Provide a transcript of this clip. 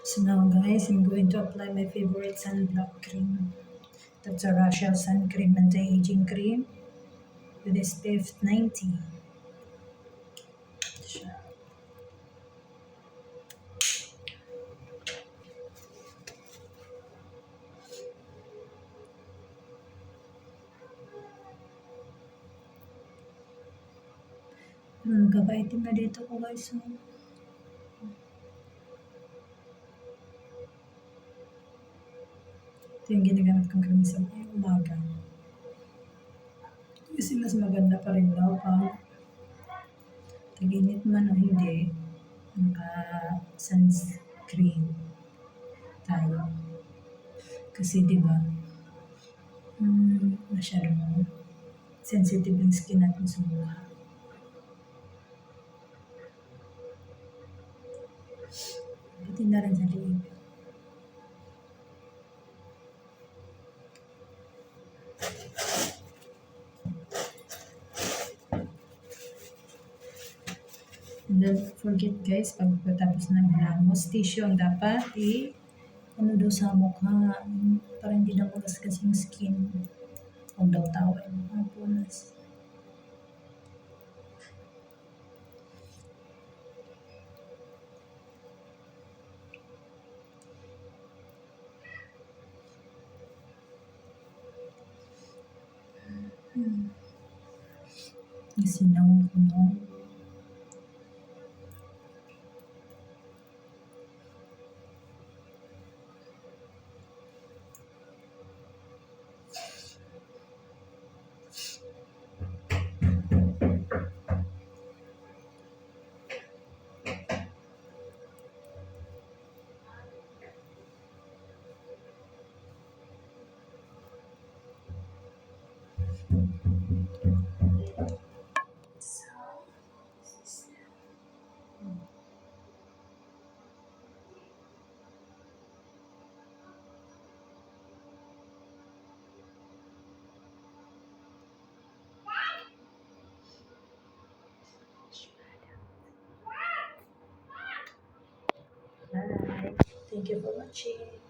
So now guys, I'm going to apply my favorite sunblock cream. That's a Russia Sun Cream Anti-Aging Cream with SPF 90. Siya. Nagkakaitim na dito ko guys. So. Ito yung ginagamit kong cream sa umaga. Kasi mas maganda pa rin daw pag tag-init man o hindi, naka-sunscreen tayo. Kasi diba, masyadong sensitive yung skin natin sa mukha. Pati na rin sa liig. And don't forget guys, pagkatapos ng hilamos, tissue ang dapat ano daw sa mukha, para hindi daw magasgas yung skin. Huwag daw tawel, mga punas. Nasinaw ko no. Bye. Thank you for watching.